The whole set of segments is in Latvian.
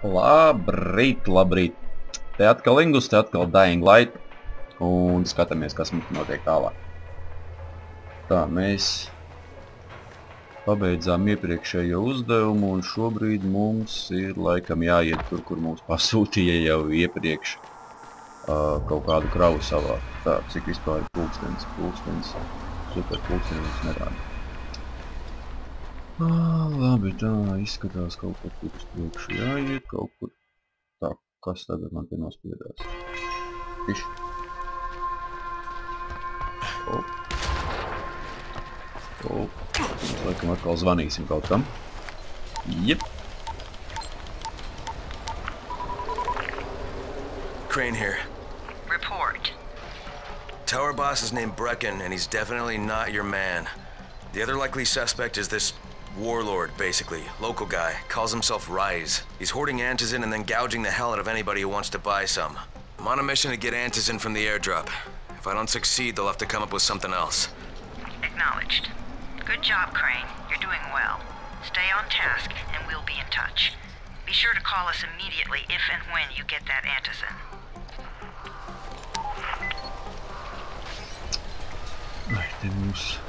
Labrīt, labrīt. Te atkal Ingus, te atkal Dying Light. Un skatāmies, kas mums notiek tālāk. Tā, mēs pabeidzām iepriekšējo uzdevumu, un šobrīd mums ir laikam jāiet tur, kur mums pasūtīja jau iepriekš kaut kādu kravu savā. Tā, cik vispār ir pulkstenis. Super pulkstenis nerāda. Labi, tā izskatās kaut kur tur uz priekšu jāiet, kaut kur. Tā, kas tagad man te nospiedās? Piši. Mēs laikam atkal zvanīsim kaut kam. Jep. Crane here. Report. Tower boss is named Brecken, and he's definitely not your man. The other likely suspect is this warlord, basically. Local guy. Calls himself Rise. He's hoarding antizin and then gouging the hell out of anybody who wants to buy some. I'm on a mission to get antizin from the airdrop. If I don't succeed, they'll have to come up with something else. Acknowledged. Good job, Crane. You're doing well. Stay on task, and we'll be in touch. Be sure to call us immediately if and when you get that antizin. Te mums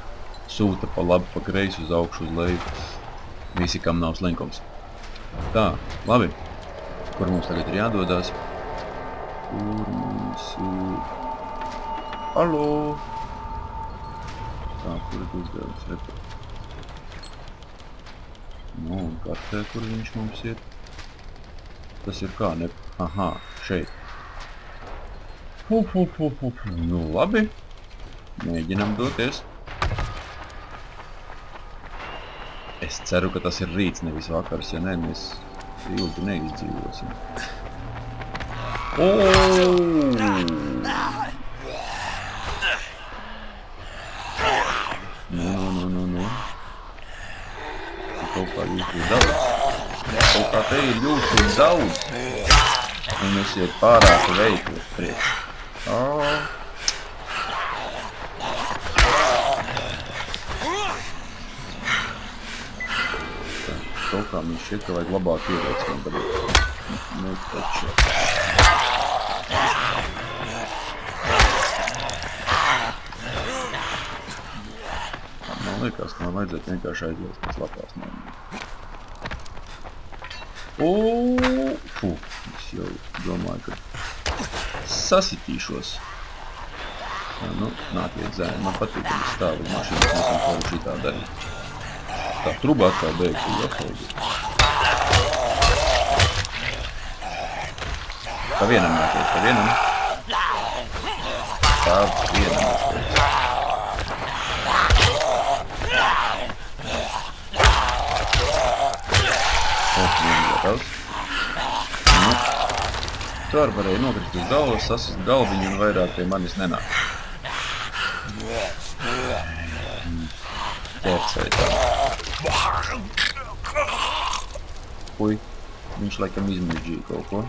sūta pa labi, pa kreisi, uz augšu, uz leju. Visi, kam nav slinkums. Tā, labi. Kur mums tagad ir jādodās? Kur mums ir... Halo! Tā, kur ir uzdevums? Nu, un kartē, kur viņš mums ir? Tas ir kā, ne... Aha, šeit. Nu, labi. Mēģinam doties. Es ceru, ka tas ir rīts, nevis vakars, ja ne, mēs ilgi neizdzīvosim. Nu. Kaut kā jūs ir daudz. Kaut kā te ir jūs ir daudz. Un mēs ir pārāk veikli priekš. Kaut kā mums šķiet, ka vajag labāk iedēts, man tagad netaču. Man liekas, ka man vajadzētu vienkārši aizliest pēc lapās. Es jau domāju, ka sasitīšos. Nu, nākiet zēni, man patīk, ka es stāvu uz mašīnas, mēs un kaut šitā darīt. Tā truba atkal beigšu jāsaudīt. Pa vienam nākiet, pa vienam. Pa vienam nākiet. Gatavs. Nu, tu arī varēja nokrist uz galvas, sasist galviņu un vairāk pie manis nenāk. Tērcēj tā. Ui, viņš laikam izmēģīja kaut ko.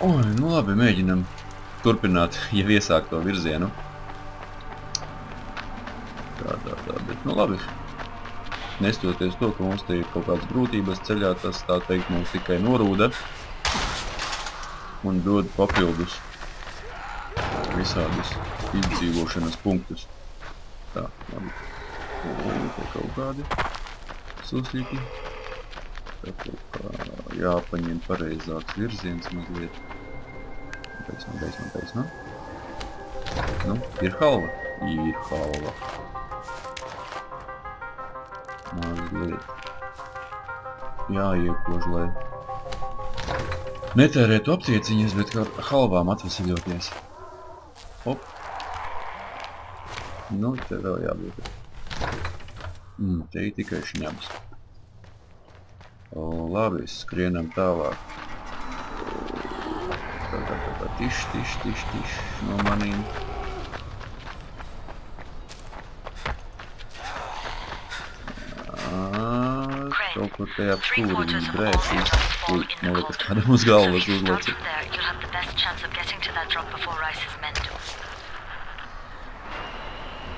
Oi, nu labi, mēģinam turpināt, ja iesāk to virzienu. Tā, bet nu labi. Nestoties to, ka mums te ir kaut kādas grūtības ceļā, tas tā teikt mums tikai norūda un dod papildus visādus izdzīvošanas punktus. Tā, labi. Te kaut kādi susļiki. Tā kaut kā jāpaņem pareizāks virziens mazliet. Taisnā. Nu, ir halva? Ir halva. Mazliet jāiekož, lai netērētu aptieciņas, bet kā halvām atvesaļoties. Hop. Nu, te vēl jābūt. Te ir tikai šņabs. Labi, skrienam tālāk. Tā, tiš no manīm. Kaut kur te ap stūri viņas brēcīs. Man liekas, kādam uz galvas uzleci.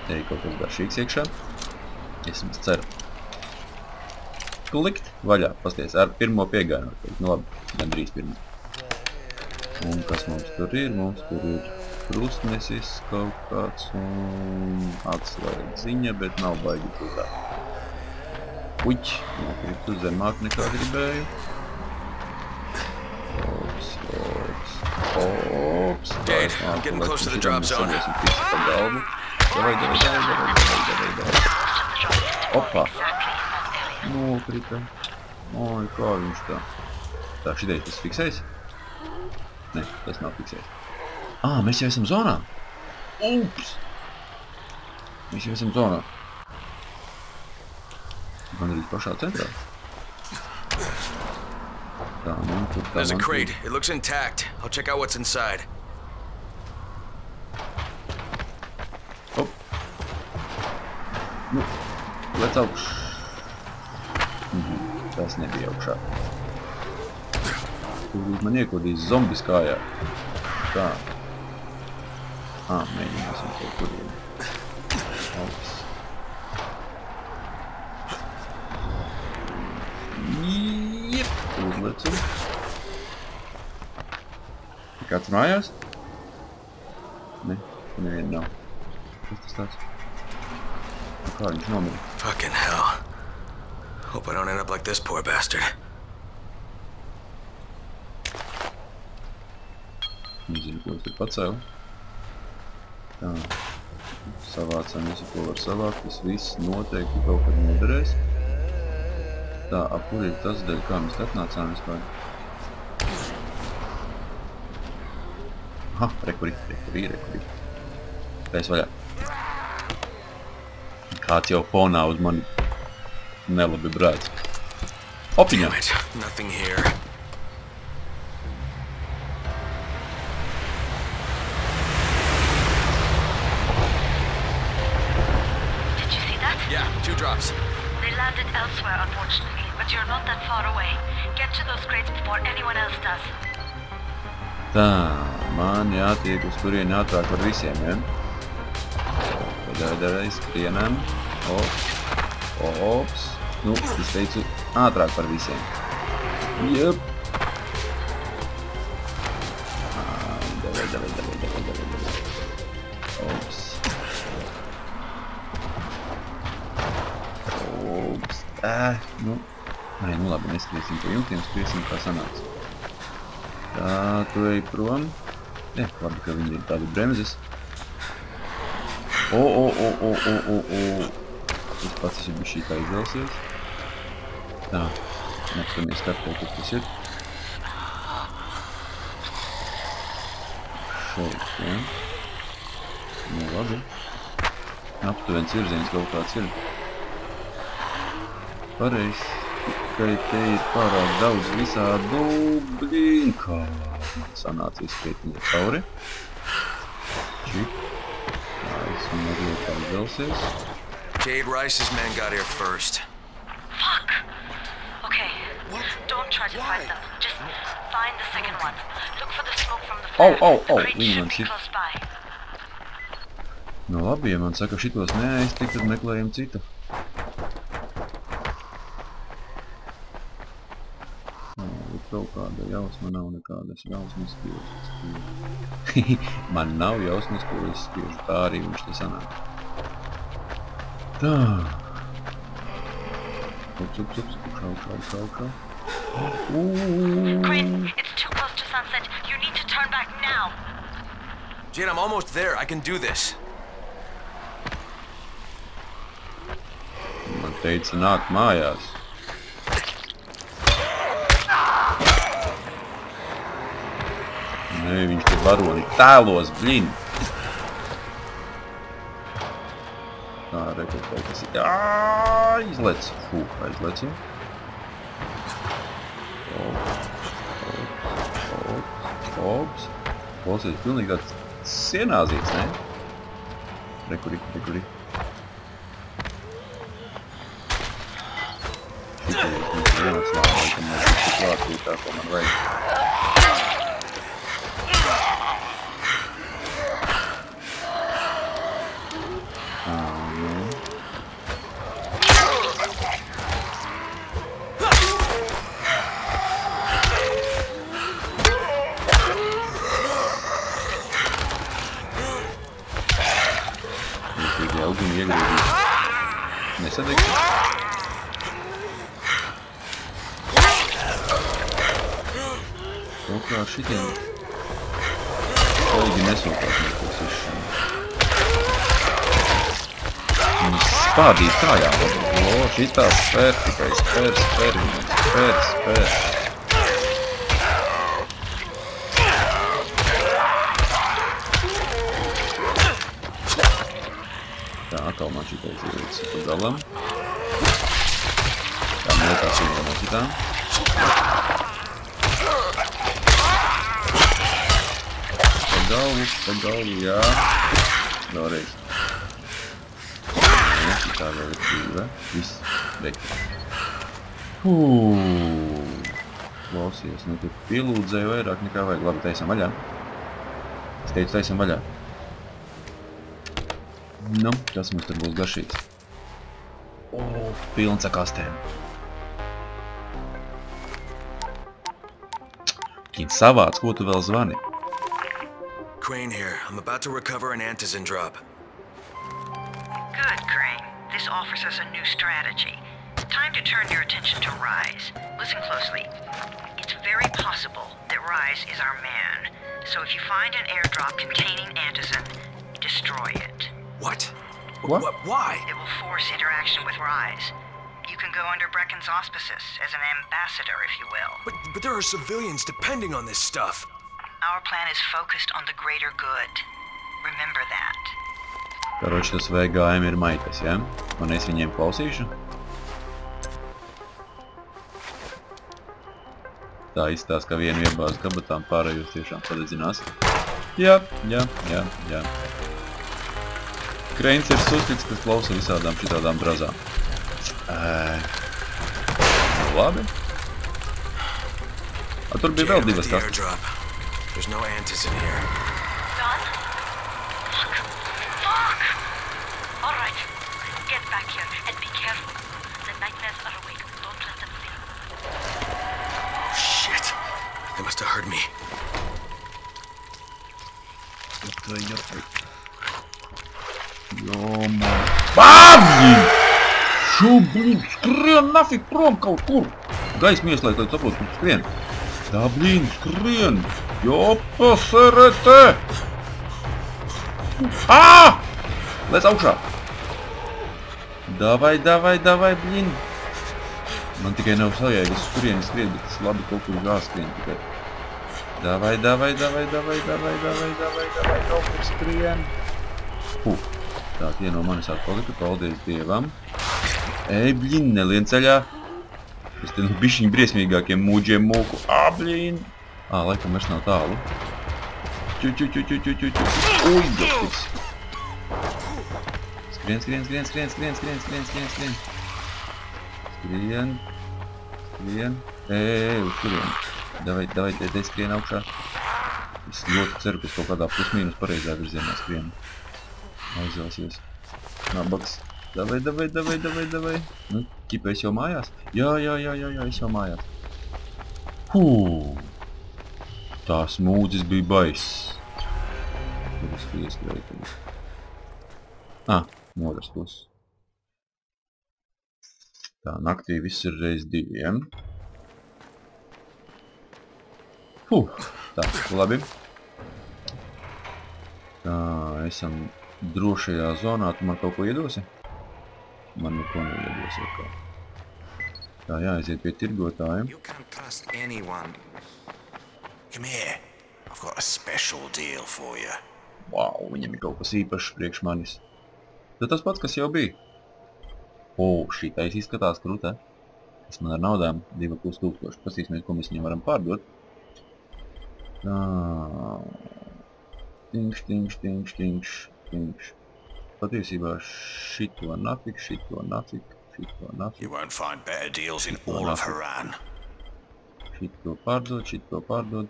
Te ir kaut kas garšīgs iekšā. Es ceru. klikt vaļā. Pasties, ar pirmo piegāju. Nu labi, gandrīz pirmo. Un kas mums tur ir? Mums tur ir krustnesis kaut kāds un atslēdziņa, bet nav baigi tūdā. Uķ, nokritu zemāk nekā gribēju. Ops. Dade, I'm getting close to the drop zone. Davai. Opa. Nokrita. Oi, kā viņš tā. Tā, šitais tas fiksēs? Ne, tas nav fiksēs. Mēs jau esam zonā. Ups. Mēs jau esam zonā. Man arī pašā centrā. Tā, tur tā. There's a crate. It looks intact. I'll check out what's inside. Op. Nu, lec augš. Tas nebija augšā. Tur man iekodīs zombis kājā. Tā. Mēģināsim kaut kur iet. Ops. Jep, uzlecam. Kāds mājās? Ne, neviena nav. Kas tas tāds? Kā viņš nomira? Fucking hell. Hope I don't end up like this poor bastard. Nezinu, ko es tur pacēlu. Tā. Savācam visu, ko var savākt. Tas viss noteikti kaut kad noderēs. Tā, kur ir tas dēļ, kā mēs atnācām vispār? Rekurī. Pēc vaļā. Kāds jau fonā uz mani nelabi brēc. Opiņā! Damn it, nothing here. Did you see that? Yeah, 2 drops. They landed elsewhere, unfortunately, but you're not that far away. Get to those crates before anyone else does. Tā, man jātiek uz turieni ātrāk par visiem, ja? Pagaidarai, skrienam. Ops. Nu, es teicu, ātrāk par visiem. Jep. Davai. Ops. Nu labi, neskriesim pa jumtiem, skriesim kā sanāks. Tā, tu ej prom. Labi, ka viņi ir tādi bremzes. Es pats esmu bišķī tā izvēlsies. Tā, nekamies kartē, kur tas ir. Šeit, ja. Nu, labi. Aptuvens virziens kaut kāds ir. Pareiz. Tikai te ir pārāk daudz visādu blīn, kā man sanāca izskriet viņa cauri. Čip. Tā, esmu mazliet tā izvēlsies. Dade Rice's men got here first. Fuck! Okay. What? Don't try to fight them. Just find the second one. Look for the smoke from the flare. The crate should be close by. Nu labi, ja man saka šitos neaiztikt, tad meklējam citu. Kaut kāda jausma nav nekādas jausmas, ko es spiežu. Man nav jausmas, ko es spiežu. Tā arī viņš te sanāk. Tā. Ups. Augšā. Crane, it's too close to sunset. You need to turn back now. Jade, I'm almost there. I can do this. Man teica nāk mājās. Nē, viņš te varoni tēlos, blin. Tā, rekord kaut kas ir. Izlec. Aizlecu. Ops. Klausies, pilnīgi tāds sienāzīts, ne? Rekuri. Šitais mums vienas lāvai, ka mēs visi klātīt tā, ko man vajag. Kaut kā šitiem kolīgi nesūtās nekos izšana. Viņus spādīt kājām. O, šitā spēr, tikai spēr. Tā, atkal man šitais ir pa galam. Tā, lietās viņa no šitām. Pa galvu, jā. Vēlreiz. Tā vēl ir dzīve. Viss. Beigts. Klausies, nu tur pielūdzēju vairāk nekā vajag. Labi, taisam vaļā. Es teicu, taisam vaļā. Nu, kas mums tur būs garšīgs? O, pilns ar kastēm. Kin savāc, ko tu vēl zvani? Crane here. I'm about to recover an antizin drop. Good, Crane. This offers us a new strategy. Time to turn your attention to Rise. Listen closely. It's very possible that Rise is our man. So if you find an airdrop containing antizin, destroy it. What? What? Why? It will force interaction with Rise. You can go under Brecken's auspices as an ambassador, if you will. But there are civilians depending on this stuff. Our plan is focused on the greater good. Remember that. Karoči, tas VGM ir maitas, ja? Un es viņiem klausīšu? Tā izstās, ka vienu iebāz kabatām, pārējos tiešām padedzinās. Jā. Kreins ir sustīts, kas klausa visādām šitādām brazām. Labi. Tur bija vēl divas tas. There's no antizin here. Done? Fuck! All right. Get back here and be careful. The nightmares are awake. Don't let them see you. Oh, shit. They must have heard me. Jomā. Bābji! Šo, blīn, skrien nafik prom kaut kur! Gaismu ieslēgt, lai saprot, kur skrien. Tā, blīn, skrien! Jopa, serete! Lēc augšā! Davai, blīn! Man tikai nav sajēga, es skrien, bet tas labi kaut kur jāskrien tikai. Davai, kaut kur skrien! Tā, tie no manis atpalika, paldies Dievam. Ej, blīn, nelien ceļā! Es te no bišķiņ briesmīgākiem mūģiem mūku. Blīn! Laikam vairs nav tālu. Uj, doktors. Skrien. Skrien. Uz kurien. Davai, te skrien augšā. Es ļoti ceru, ka es kaut kādā plus-mīnus pareizā virzienā skrienu. Aizvēlsies. Nabaks. Davai. Nu, ķipa, es jau mājās? Jā, es jau mājās. Tās mūdzes bija baiss. Tur es ieskrēju. No otras puses. Tā, naktī viss ir reiz 2. Tā, labi. Tā, esam drošajā zonā. Tu man kaut ko iedosi? Man neko neiedos jau kā. Tā, jāaiziet pie tirgotājiem. You can't trust anyone. Come here. I've got a special deal for you. Wow, viņam ir kaut kas īpašs priekš manis. Tas tas pats, kas jau bija. Šitais izskatās krūtē. Tas man ar naudām 2500. Pasīsimies, ko mēs viņam varam pārdot. Tā. Tingš. Patiesībā šito nafik. You won't find better deals in all of Haran. Šito pārdod.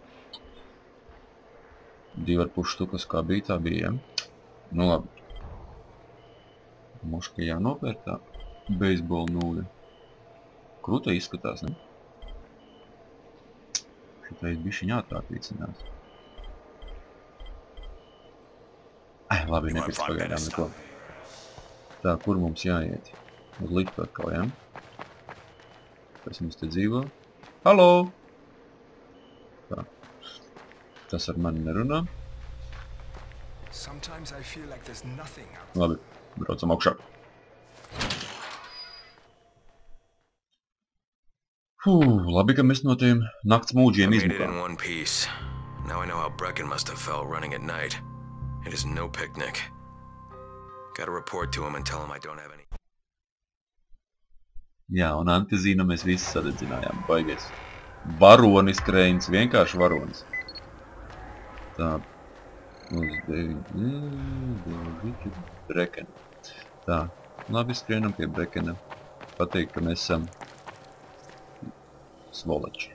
2,5 štukas kā bija, tā bija, ja? Nu labi. Muška jānopēr tā. Beisbola nūļa. Krūta izskatās, ne? Šitais bišķiņ ātrāk vicinās. Labi, nepēc pagaidām neko. Tā, kur mums jāiet? Uz liftu atkal, ja? Kas mums te dzīvo? Halo! Tā, Tas ar mani nerunā. Sometimes I feel like there's nothing out. Labi, braucam augšā. Labi, ka mēs no tiem nakts mūģiem Made it in izmukām. one piece. Now I know how Brecken must have felt running at night. It is no picnic. Gotta report to him and tell him I don't have any. Jā, un antizīnu mēs visi sadedzinājām. Baigies. Varonis krēns, vienkārši varonis. Tā. Uz 9. Brecken. Tā. Labi, skrienam pie Breckena. Pateikt, ka mēs esam svolači.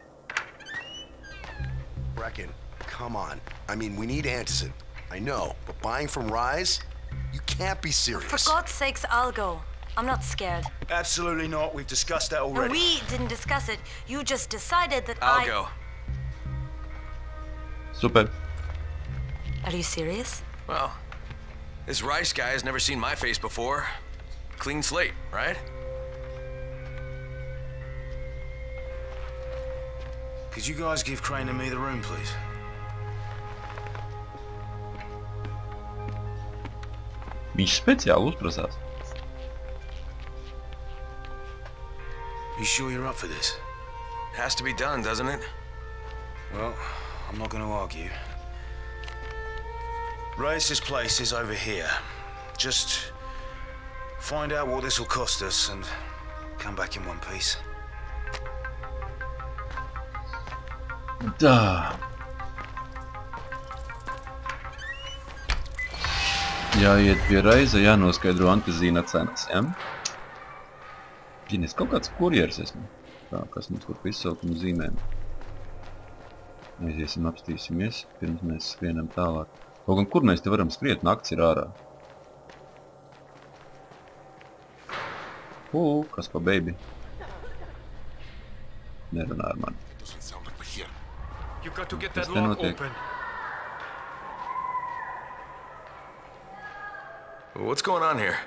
Brecken, come on. I mean, we need Antizin. I know, but buying from Rise? You can't be serious. For God's sakes, I'll go. I'm not scared. Absolutely not. We've discussed that No, already. we didn't discuss it. You just decided that I'll go. Super. Are you serious? Well, this Rice guy has never seen my face before. Clean slate, right? Could you guys give Crane and me the room, please? Viņš speciāli uzprasās. You sure you're up for this? Has to be done, doesn't it? Well, I'm not going to argue. Race's place is over here. Just find out what this will cost us and come back in one piece. Tā. Jāiet pie Raiza, jānoskaidro antizīna cenas, ja? Es kaut kāds kurjers esmu. Tā, kas mums tur izsaukuma zīmēm. Aiziesim, apstīsimies, pirms mēs skrienam tālāk. Kaut gan kur mēs te varam skriet, nakts ir ārā. Kas pa baby? Nerunā ar mani. Doesn't sound like we're here. You got to get Kas that te lock notiek? open. What's going on here?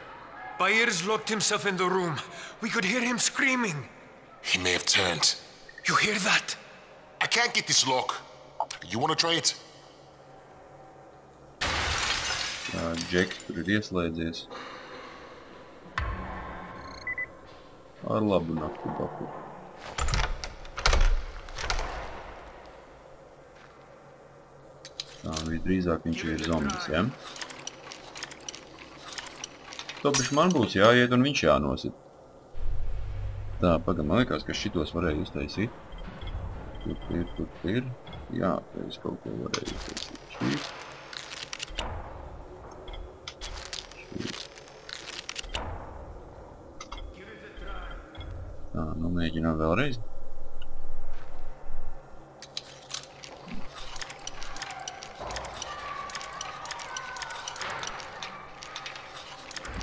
Bayer's locked himself in the room. We could hear him screaming. He may have turned. You hear that? I can't get this lock. You want to try it? Tā, Džeks tur ir ieslēdzies. Ar labu nakti, baku. Tā, visdrīzāk viņš ir zombis, ja? Topiši man būs jāiet un viņš jānosit. Tā, pagam, man liekas, ka šitos varēja uztaisīt. Tur ir. Jā, te es kaut ko varēju uztaisīt. Šīs. Tā, nu mēģinām vēlreiz.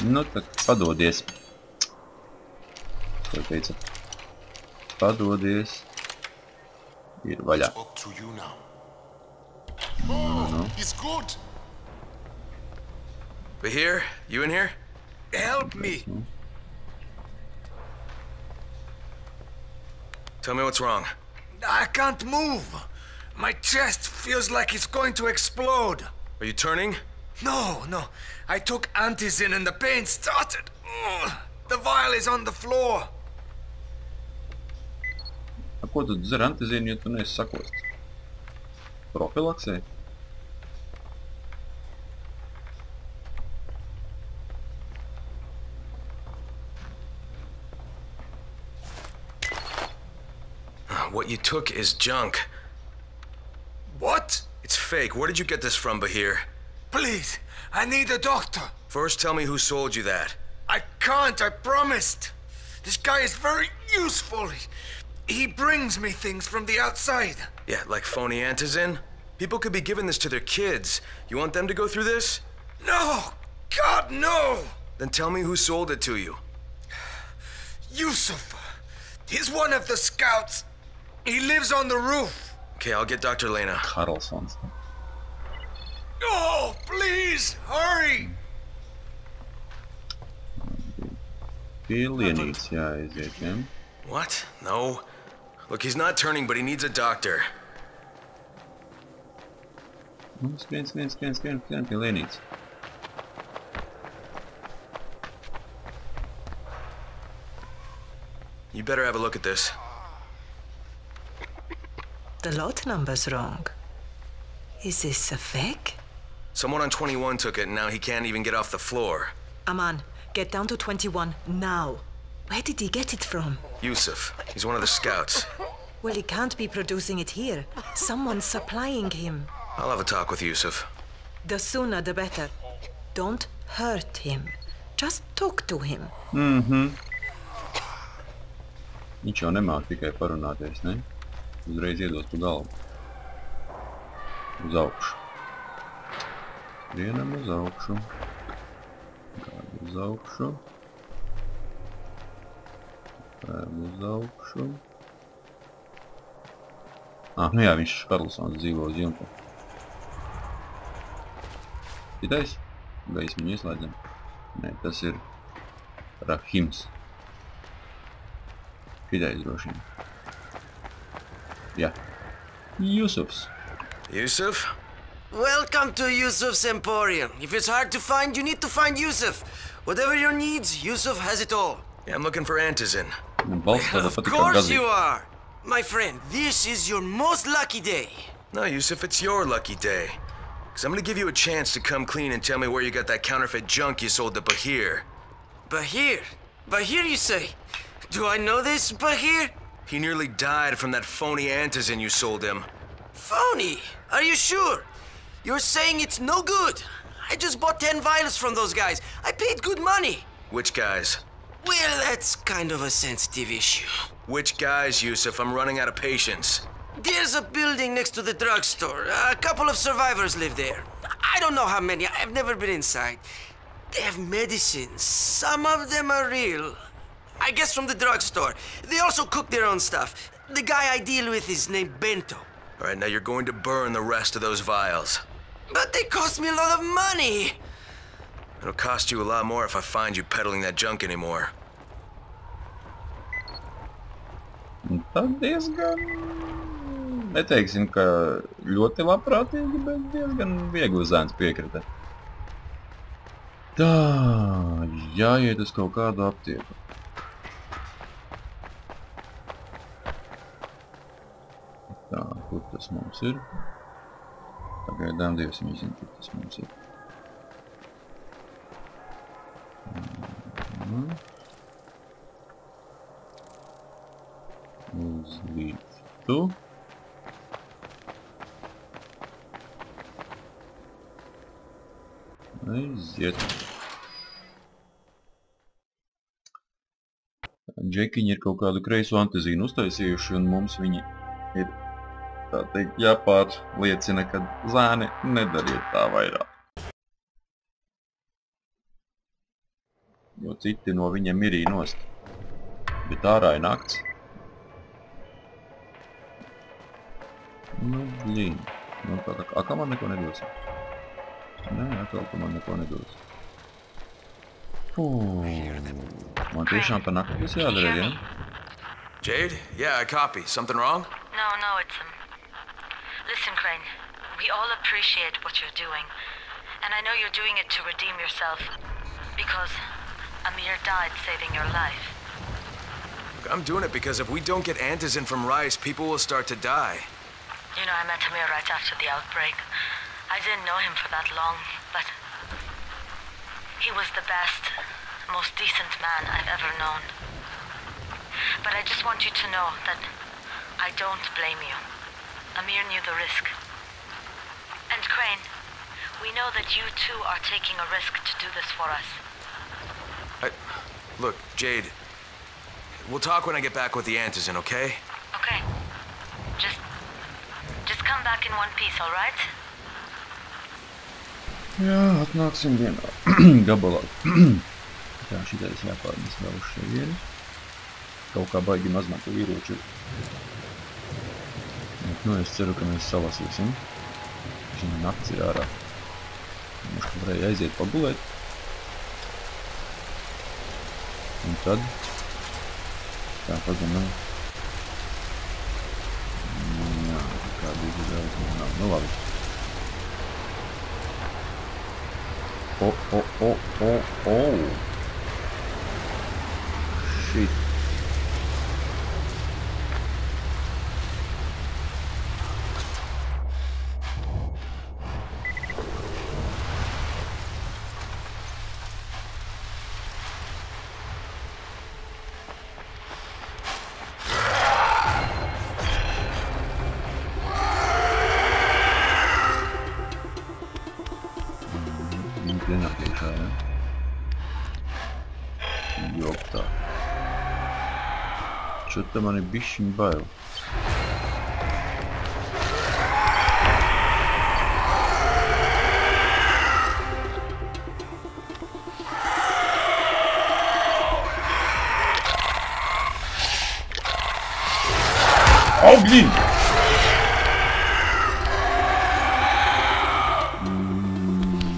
Nu, tad padodies. Ko teica? Padodies. Ir vaļā. Up to you now. Oh, he's good. Bahir, you in here? Help me! Tell me what's wrong. I can't move. My chest feels like it's going to explode. Are you turning? No. I took Antizin and the pain started. Ugh. The vial is on the floor. A ko tu dzer antizīnu, ja tu neesi sakosts? Profilaksē? What you took is junk. What? It's fake. Where did you get this from, Bahir? Please, I need a doctor. First, tell me who sold you that. I can't, I promised. This guy is very useful. He brings me things from the outside. Yeah, like phony Antizin? People could be giving this to their kids. You want them to go through this? No! God, no! Then tell me who sold it to you. Yusuf. He's one of the scouts. He lives on the roof. Okay, I'll get Dr. Lena. Karlsons. Oh, please, hurry! Pie Lienītes jāaiziet, ja? What? No. Look, he's not turning, but he needs a doctor. Nu, skrien pie Lienītes. You better have a look at this. The lot number's wrong. Is this a fake? Someone on 21 took it, and now he can't even get off the floor. Aman, get down to 21 now. Where did he get it from? Yusuf. He's one of the scouts. Well, he can't be producing it here. Someone's supplying him. I'll have a talk with Yusuf. The sooner the better. Don't hurt him. Just talk to him. Viņš jau nemāk tikai parunāties, ne? Uzreiz iedos pa galvu. Uz augšu. Skrienam uz augšu. Kādu uz augšu. Kādu uz augšu. Nu jā, viņš Karlsons dzīvo uz jumta. Šitais? Gaismiņu ieslēdzam. Nē, tas ir Rahims. Šitais droši vien. Jā. Yusufs. Yusuf? Welcome to Yusuf's Emporium. If it's hard to find, you need to find Yusuf. Whatever your needs, Yusuf has it all. Yeah, I'm looking for Antizin. Of course you are. My friend, this is your most lucky day. No, Yusuf, it's your lucky day. Because I'm going to give you a chance to come clean and tell me where you got that counterfeit junk you sold to Bahir. Bahir? Bahir, you say? Do I know this Bahir? He nearly died from that phony Antizin you sold him. Phony? Are you sure? You're saying it's no good? I just bought 10 vials from those guys. I paid good money. Which guys? Well, that's kind of a sensitive issue. Which guys, Yusuf? I'm running out of patience. There's a building next to the drugstore. A couple of survivors live there. I don't know how many. I've never been inside. They have medicines. Some of them are real. I guess from the drugstore. They also cook their own stuff. The guy I deal with is named Bento. All right, now you're going to burn the rest of those vials. But they cost me a lot of money. It'll cost you a lot more if I find you peddling that junk anymore. Tad diezgan... Neteiksim, ka ļoti labprātīgi, bet diezgan viegli zēns piekrita. Tā, jāiet uz kaut kādu aptieku. Tā, kur tas mums ir? Pagaidām Dievs viņi zina, kur tas mums ir. Uz līdzu. Aiziet. Džekiņi ir kaut kādu kreiso antizīnu uztaisījuši, un mums viņi ir, tā teikt, jāpārliecina, ka zēni nedariet tā vairāk. Jo citi no viņiem mirī nost. Bet ārā ir nakts. Nu, blīn. Nu, tā kā man neko nedos. Nē, atkal, ka man neko nedos. Man tiešām pa nakti viss jādara, ja? Jade? Yeah, I copy. Something wrong? No, it's... Listen, Crane. We all appreciate what you're doing. And I know you're doing it to redeem yourself. Because Amir died saving your life. I'm doing it because if we don't get Antizin from Rice, people will start to die. You know, I met Amir right after the outbreak. I didn't know him for that long, but... he was the best, most decent man I've ever known. But I just want you to know that I don't blame you. Amir knew the risk. And Crane, we know that you too are taking a risk to do this for us. Look, Jade, we'll talk when I get back with the Antizin, okay? Okay. Just come back in one piece, all right? Jā, atnāksim vienā gabalā. Tā, šitais jāpārnes vēl uz ševieni. Kaut kā baigi maz man tu ieroču. Nu, es ceru, ka mēs salasīsim. Šim nakts ir ārā. Mums varēja aiziet pagulēt. Un tad... Tā, pagamā. Jā, kāda izrādās man nav. Nu, labi. Shit. Joptā. Čo-te man ir bišķiņ bail. Au, blin!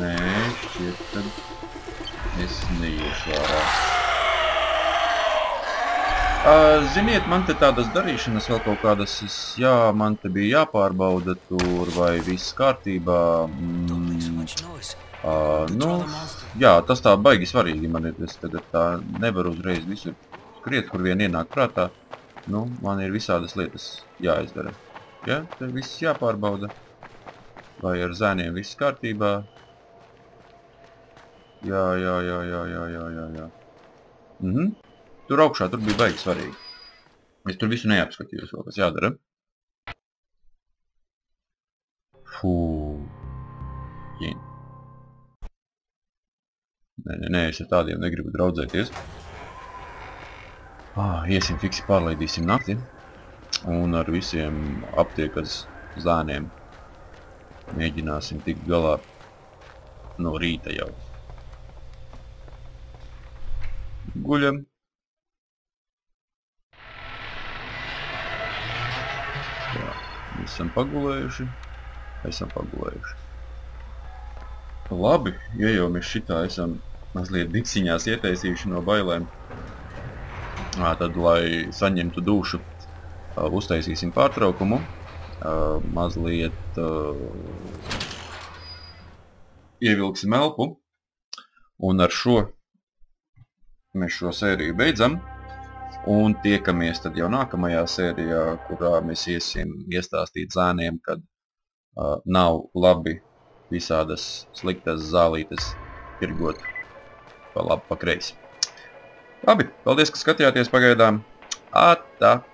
Nē, šķiet, kad es neiešu ārā. Ziniet, man te tādas darīšanas vēl kaut kādas, jā, man te bija jāpārbauda tur, vai viss kārtībā. Nu, jā, tas tā baigi svarīgi man ir, es tagad tā nevaru uzreiz visur skriet, kur vien ienāk prātā. Nu, man ir visādas lietas jāizdara. Ja, te viss jāpārbauda. Vai ar zēniem viss kārtībā. Jā. Tur augšā, tur bija baigi svarīgi. Es tur visu neapskatījos vēl, kas jādara. Fū. Jīn. Nē, es ar tādiem negribu draudzēties. Iesim fiksi pārlaidīsim nakti. Un ar visiem aptiekas zēniem mēģināsim tikt galā no rīta jau. Guļam. Jā, esam pagulējuši. Labi, ja jau mēs šitā esam mazliet diksiņās ietaisījuši no bailēm, tad, lai saņemtu dušu, uztaisīsim pārtraukumu. Mazliet ievilksim elpu. Un ar šo mēs šo sēriju beidzam. Un tiekamies tad jau nākamajā sērijā, kurā mēs iesim iestāstīt zēniem, kad nav labi visādas sliktas zālītes tirgot pa labi, pa kreisi. Labi, paldies, ka skatījāties pagaidām. Atā.